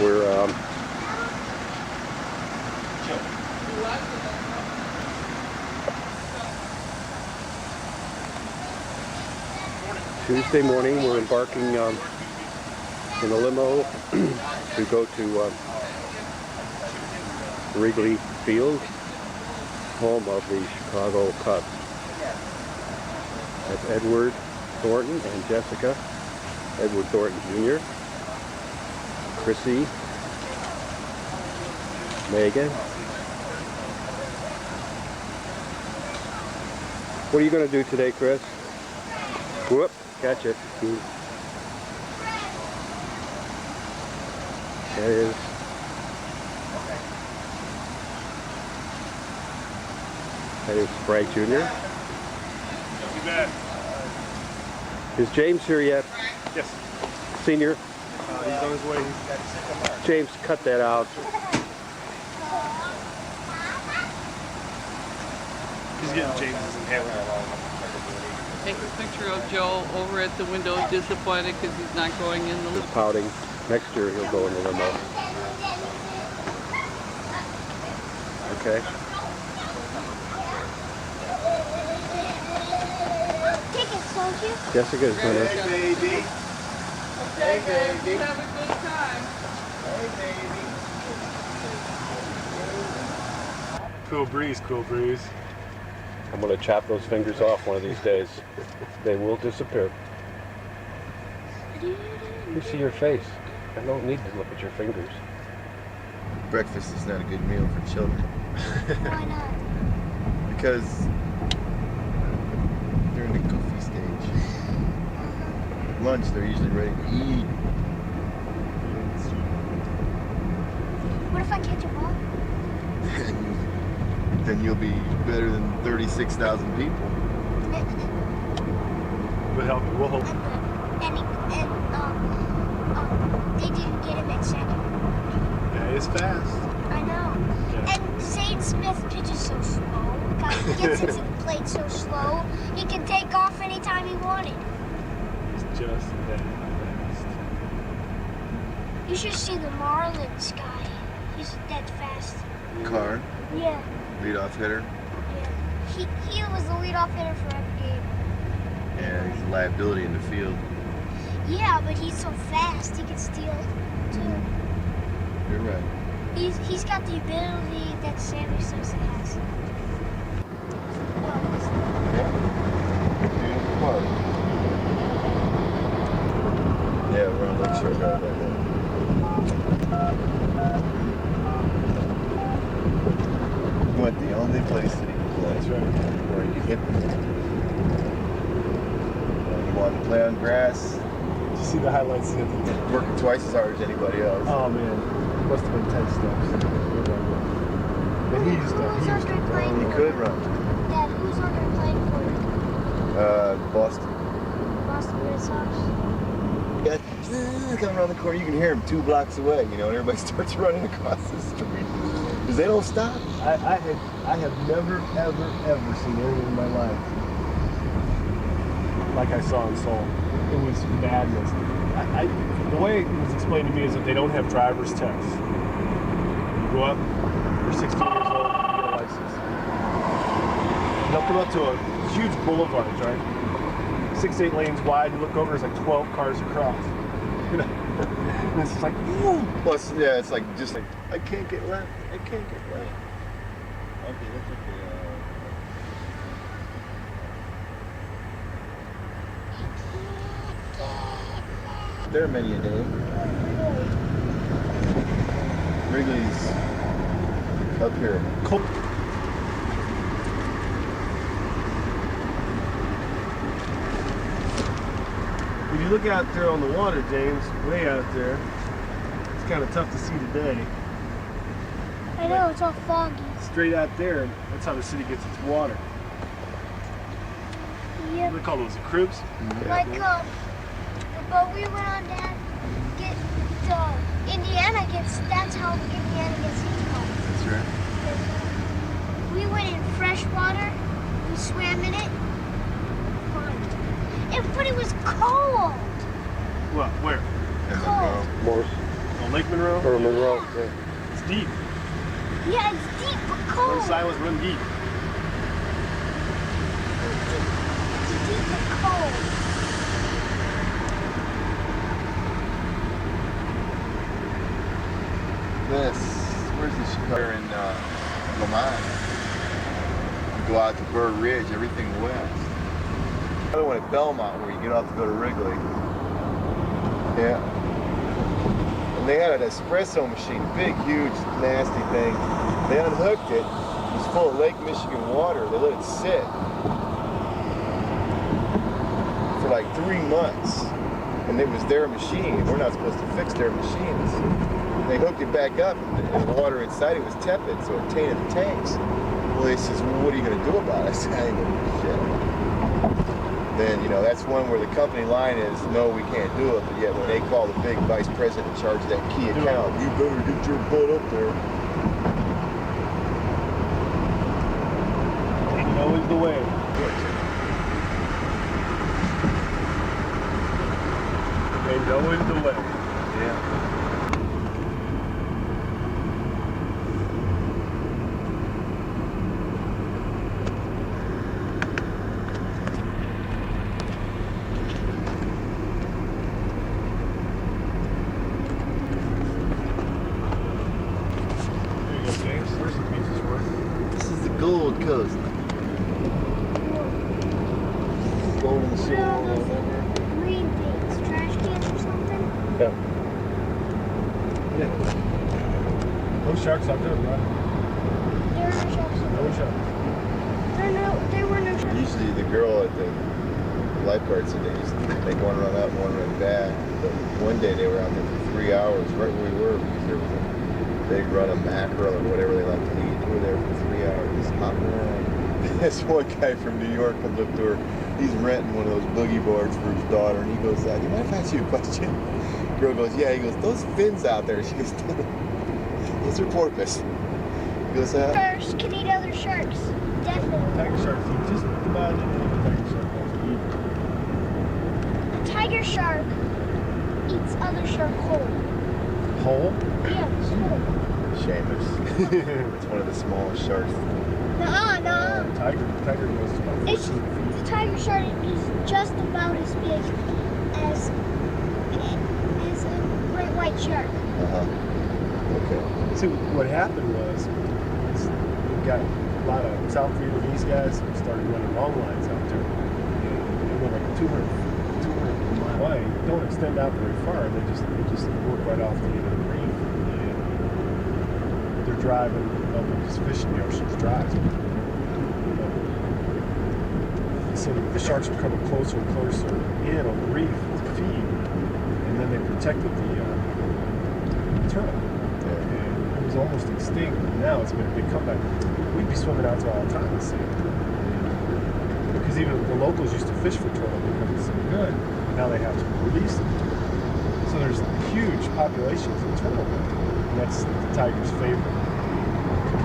We're Tuesday morning. We're embarking in a limo to go to Wrigley Field, home of the Chicago Cubs. That's Edward Thornton and Jessica. Edward Thornton Jr., Chrissy, Megan. What are you going to do today, Chris? Whoop, catch it. There it is. That is Frank Jr. You bet. Is James here yet? Yes. Senior? He's on his way. James, cut that out. He's getting James's inhaler. Take a picture of Joe over at the window, disappointed because he's not going in the limo. Pouting. Next year he'll go in the limo. Okay. Tickets, don't you? Jessica is going to. Hey, baby. Okay, baby. Have a good time. Hey, baby. Cool breeze, cool breeze. I'm going to chop those fingers off one of these days. They will disappear. You see your face. I don't need to look at your fingers. Breakfast is not a good meal for children. Why not? Because they're in the goofy stage. Lunch, they're usually ready to eat. What if I catch a ball? Then you'll be better than 36,000 people. We'll help you. We'll help you. They didn't get him at second. Yeah, it's fast. I know. Yeah. And Zane Smith pitches so slow. He gets into the plate so slow. He can take off anytime he wanted. It's just that fast. You should see the Marlins guy. He's that fast. Carr, Yeah. leadoff hitter. Yeah. He was the leadoff hitter for every game. Yeah, he's a liability in the field. Yeah, but he's so fast. He can steal too. You're right. He's got the ability that Sammy Sosa has. Beautiful park. Yeah, we're on Lakeshore Drive right there. What, the only place that he can play? That's right. Where you hit them. You want to play on grass, Did you see the highlights? working twice as hard as anybody else. Oh, man. Must have been 10 steps. But he used to. Who's on there playing He for could you? run. Dad, who's on there playing for you? Boston. Boston Red Sox? Yeah, coming around the corner, you can hear him 2 blocks away, you know, and everybody starts running across the street. Because they don't stop. I have never, ever seen anything in my life like I saw in Seoul. It was madness. The way it was explained to me is that they don't have driver's tests. You go up, you're 16 years old, you get a license. They'll come up to a huge boulevard, right? 6, 8 lanes wide, you look over, there's like 12 cars across. You know? And it's just like, woo! Plus, yeah, it's like, just like, I can't get left, I can't get left. Okay, that's okay. There are many a day. Wrigley's up here. If you look out there on the water, James, way out there, it's kind of tough to see today. I know, it's all foggy. Straight out there, that's how the city gets its water. What do Yep. they call those, the cribs? Like, the boat we went on, Dad, Indiana gets, that's how Indiana gets its water. That's right. We went in fresh water, we swam in it, fine. But it was cold. Well, where? And Cold. Morse. Oh, Lake Monroe? Or Monroe. Yeah. It's deep. Yeah, it's deep but cold. North side was run deep. It's deep but cold. Where's this car in Lamont? You go out to Bird Ridge, everything west. The other one at Belmont where you get off to go to Wrigley. Yeah. And they had an espresso machine, big, huge, nasty thing. They unhooked it. It was full of Lake Michigan water. They let it sit for like 3 months. And it was their machine. We're not supposed to fix their machines. They hooked it back up, and the water inside it was tepid, so it tainted the tanks. Well, he says, well, what are you going to do about it? I said, I ain't going to do shit. Then, you know, that's one where the company line is, no, we can't do it. But yet, when they call the big vice president in charge of that key account, you better get your butt up there. Ain't always the way. Ain't always the way. Yeah. This is the Gold Coast. Gold and What are silver all all those over. green things? Trash cans or something? Yeah. No sharks out there, bro. There are no sharks. No sharks. There were no sharks. Usually the girl at the lifeguard said they used to make one run up and one run back. But one day they were out there for 3 hours, right where we were, because there was a big run of mackerel or whatever they like to eat. We were there for 3 hours, just hopping around. This one guy from New York comes up to her. He's renting one of those boogie boards for his daughter, and he goes, "Do you mind if I ask you a question?" The girl goes, "Yeah." He goes, "Those fins out there." She goes, "Those are porpoise." He goes, Sharks can eat other sharks. Definitely. Tiger sharks eat just about anything a tiger shark wants to eat. A tiger shark eats other shark whole. Whole? Yeah, it's whole. Seamus. It's one of the smallest sharks. Nuh-uh. Tiger goes about 14 It's, feet. the tiger shark is just about as big as a great white shark. Okay. See, what happened was we got a lot of South Vietnamese guys who started running long lines out there. They went like 200 mile away. Don't extend out very far. They just work right off the end of the reef. And they're driving up and just fishing the ocean's dry. So the sharks were coming closer and closer in on the reef to feed, and then they protected the turtle. And it was almost extinct. Now it's been a big comeback. We'd be swimming out there all the time and seeing it. Because even the locals used to fish for turtle because it's so good. Now they have to release it. So there's huge populations of turtle, and that's the tiger's favorite.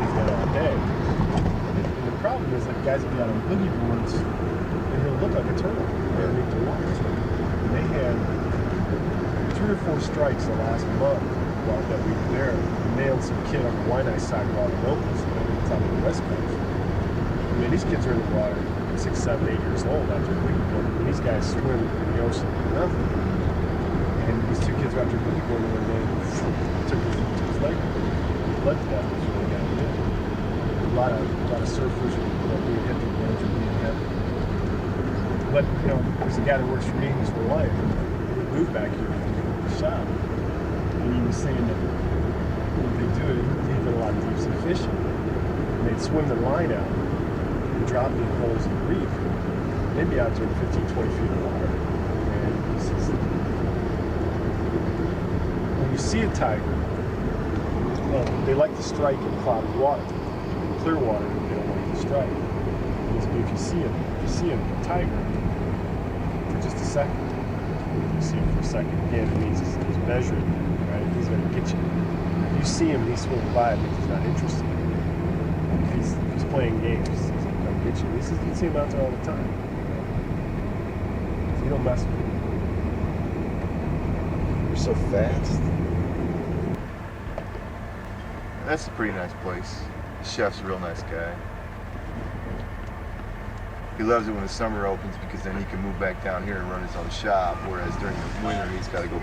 He's got all day. And the problem is that guys will be out on boogie boards, and he'll look like a turtle underneath the water. And they had 3 or 4 strikes the last month while that we were there. We nailed some kid on the Waianae side of all the locals, it's on the west coast. I mean, these kids are in the water 6, 7, 8 years old after a boogie board, and these guys swim in the ocean for nothing. And these 2 kids were after a boogie board one day, took his leg, blood to death, was really got hit. A lot of surfers were being hit, the boards were being hit. But, you know, there's a guy that works for me who's for life. He moved back here to the shop. And he was saying that what they do is they do a lot of deep sea fishing. And they'd swim the line out and drop it in holes in the reef. They'd be out there 15, 20 feet of water. And he says, when you see a tiger, well, they like to strike in cloudy water. Clear water, they don't want to strike. If you see a tiger for just a second, you see him for a second, again, it means he's measuring, right? He's going to get you. If you see him and he's swimming by, it means he's not interested. He's playing games. He's going to come get you. You see him out there all the time. So you don't mess with him. You're so fast. That's a pretty nice place. The chef's a real nice guy. He loves it when the summer opens because then he can move back down here and run his own shop, whereas during the winter he's got to go